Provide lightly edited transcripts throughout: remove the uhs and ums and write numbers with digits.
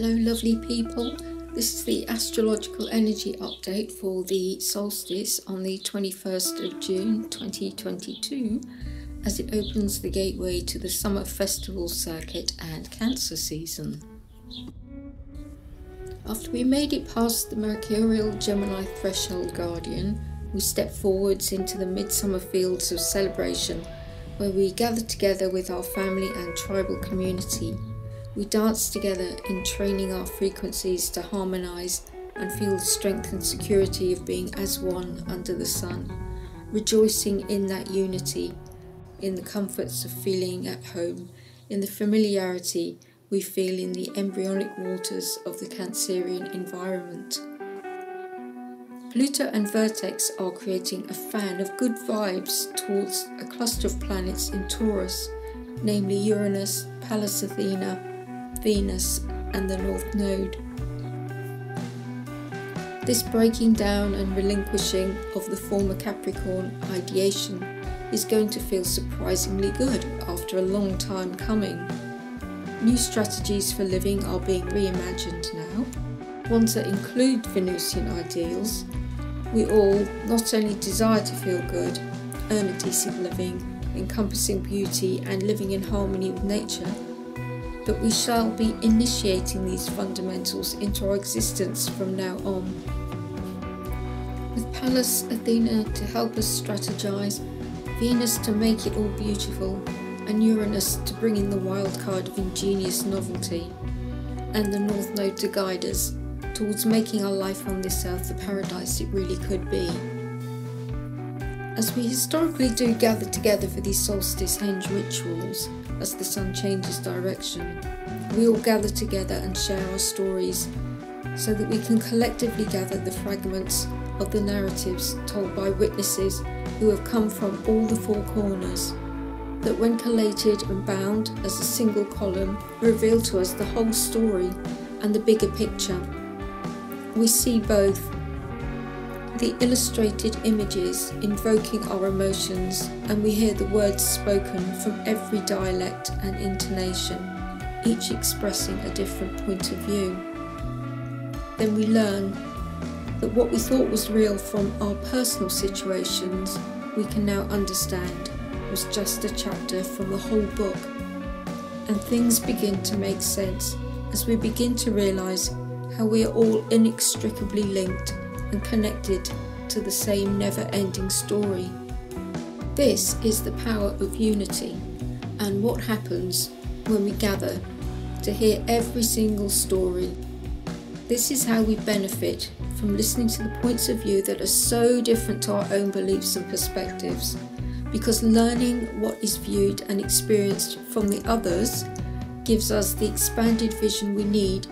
Hello lovely people, this is the astrological energy update for the solstice on the 21st of June 2022 as it opens the gateway to the summer festival circuit and Cancer season. After we made it past the mercurial Gemini threshold guardian, we step forwards into the midsummer fields of celebration where we gather together with our family and tribal community. We dance together in training our frequencies to harmonise and feel the strength and security of being as one under the sun, rejoicing in that unity, in the comforts of feeling at home, in the familiarity we feel in the embryonic waters of the Cancerian environment. Pluto and Vertex are creating a fan of good vibes towards a cluster of planets in Taurus, namely Uranus, Pallas Athena, Venus and the North Node. This breaking down and relinquishing of the former Capricorn ideation is going to feel surprisingly good after a long time coming. New strategies for living are being reimagined now, ones that include Venusian ideals. We all not only desire to feel good, earn a decent living, encompassing beauty and living in harmony with nature, but we shall be initiating these fundamentals into our existence from now on. With Pallas Athena to help us strategize, Venus to make it all beautiful, and Uranus to bring in the wild card of ingenious novelty, and the North Node to guide us towards making our life on this earth the paradise it really could be. As we historically do gather together for these solstice henge rituals, as the sun changes direction, we all gather together and share our stories so that we can collectively gather the fragments of the narratives told by witnesses who have come from all the four corners, that when collated and bound as a single column reveal to us the whole story and the bigger picture. We see both the illustrated images invoking our emotions, and we hear the words spoken from every dialect and intonation, each expressing a different point of view. Then we learn that what we thought was real from our personal situations, we can now understand was just a chapter from the whole book. And things begin to make sense as we begin to realise how we are all inextricably linked and connected to the same never-ending story. This is the power of unity and what happens when we gather to hear every single story. This is how we benefit from listening to the points of view that are so different to our own beliefs and perspectives, because learning what is viewed and experienced from the others gives us the expanded vision we need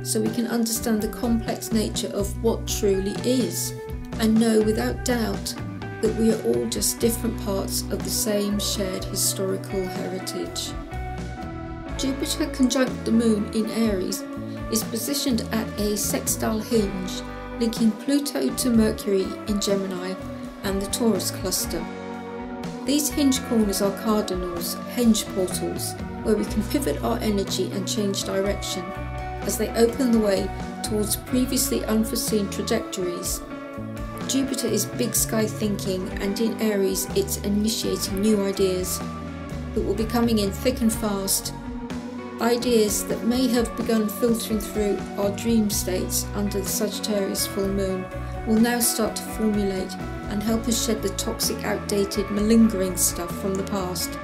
so we can understand the complex nature of what truly is, and know without doubt that we are all just different parts of the same shared historical heritage. Jupiter conjunct the Moon in Aries is positioned at a sextile hinge linking Pluto to Mercury in Gemini and the Taurus cluster. These hinge corners are cardinals, henge portals, where we can pivot our energy and change direction as they open the way towards previously unforeseen trajectories. Jupiter is big sky thinking, and in Aries it's initiating new ideas that will be coming in thick and fast. Ideas that may have begun filtering through our dream states under the Sagittarius full moon will now start to formulate and help us shed the toxic, outdated, malingering stuff from the past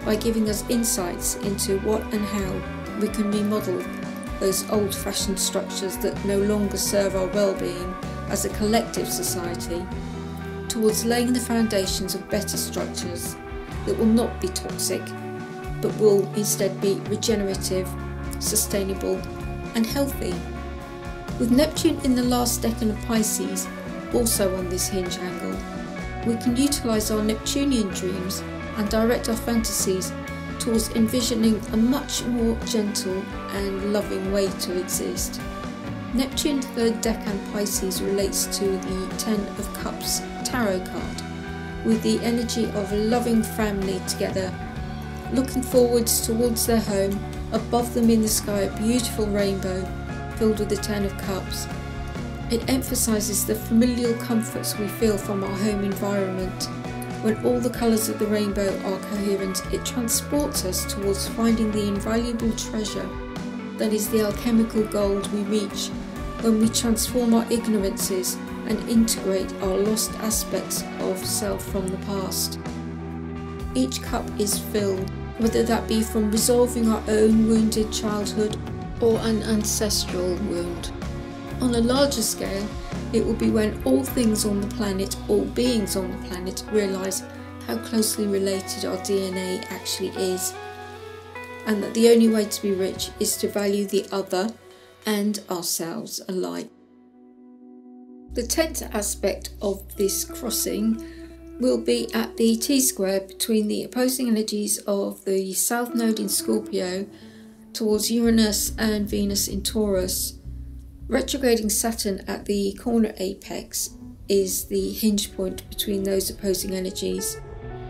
by giving us insights into what and how we can remodel those old-fashioned structures that no longer serve our well-being as a collective society, towards laying the foundations of better structures that will not be toxic, but will instead be regenerative, sustainable and healthy. With Neptune in the last decan of Pisces, also on this hinge angle, we can utilise our Neptunian dreams and direct our fantasies towards envisioning a much more gentle and loving way to exist. Neptune 3rd decan Pisces relates to the 10 of Cups tarot card, with the energy of a loving family together, looking forwards towards their home, above them in the sky a beautiful rainbow, filled with the Ten of Cups. It emphasises the familial comforts we feel from our home environment. When all the colours of the rainbow are coherent, it transports us towards finding the invaluable treasure that is the alchemical gold we reach when we transform our ignorances and integrate our lost aspects of self from the past. Each cup is filled, whether that be from resolving our own wounded childhood or an ancestral wound. On a larger scale, it will be when all things on the planet, all beings on the planet, realise how closely related our DNA actually is, and that the only way to be rich is to value the other and ourselves alike. The 10th aspect of this crossing will be at the T-square between the opposing energies of the South Node in Scorpio towards Uranus and Venus in Taurus. Retrograding Saturn at the corner apex is the hinge point between those opposing energies,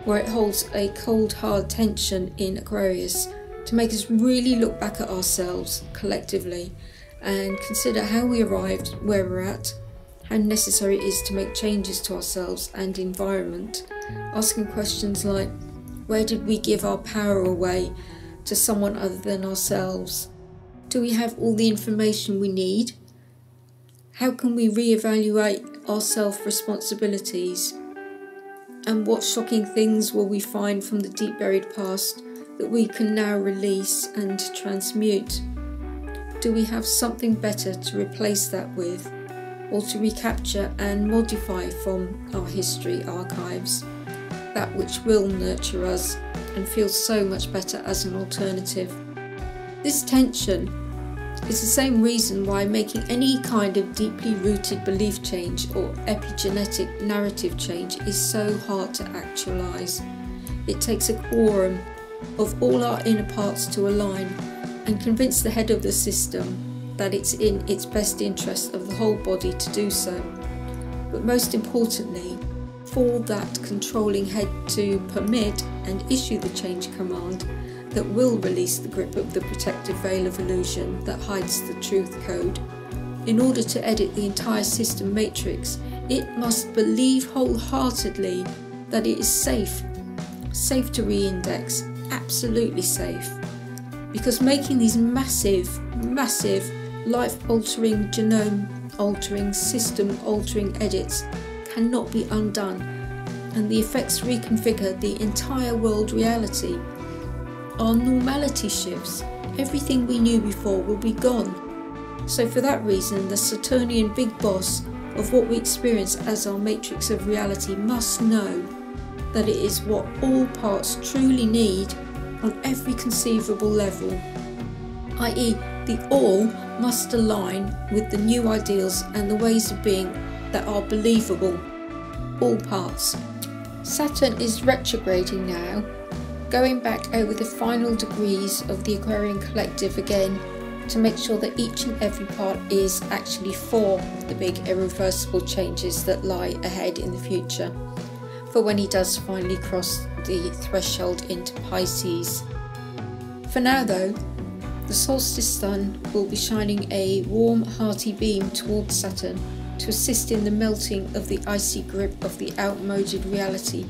where it holds a cold hard tension in Aquarius to make us really look back at ourselves collectively and consider how we arrived where we're at, how necessary it is to make changes to ourselves and environment, asking questions like, where did we give our power away to someone other than ourselves? Do we have all the information we need? How can we re-evaluate our self-responsibilities? And what shocking things will we find from the deep buried past that we can now release and transmute? Do we have something better to replace that with, or to recapture and modify from our history archives, that which will nurture us and feel so much better as an alternative? This tension is the same reason why making any kind of deeply rooted belief change or epigenetic narrative change is so hard to actualise. It takes a quorum of all our inner parts to align and convince the head of the system that it's in its best interest of the whole body to do so. But most importantly, for that controlling head to permit and issue the change command that will release the grip of the protective veil of illusion that hides the truth code. In order to edit the entire system matrix, it must believe wholeheartedly that it is safe to re-index, absolutely safe. Because making these massive, life-altering, genome-altering, system-altering edits cannot be undone, and the effects reconfigure the entire world reality. Our normality shifts. Everything we knew before will be gone. So for that reason, the Saturnian big boss of what we experience as our matrix of reality must know that it is what all parts truly need on every conceivable level, i.e. the all must align with the new ideals and the ways of being that are believable, all parts. Saturn is retrograding now, going back over the final degrees of the Aquarian collective again to make sure that each and every part is actually for the big irreversible changes that lie ahead in the future, for when he does finally cross the threshold into Pisces. For now though, the solstice sun will be shining a warm, hearty beam towards Saturn to assist in the melting of the icy grip of the outmoded reality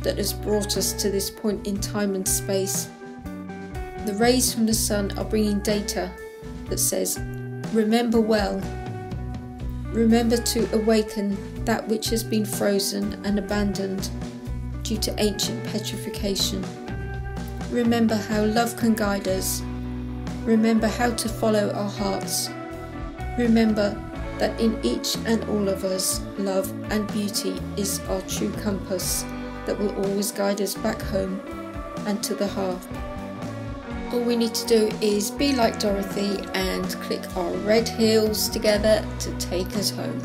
that has brought us to this point in time and space. The rays from the sun are bringing data that says, remember well. Remember to awaken that which has been frozen and abandoned due to ancient petrification. Remember how love can guide us. Remember how to follow our hearts. Remember that in each and all of us, love and beauty is our true compass that will always guide us back home and to the hearth. All we need to do is be like Dorothy and click our red heels together to take us home.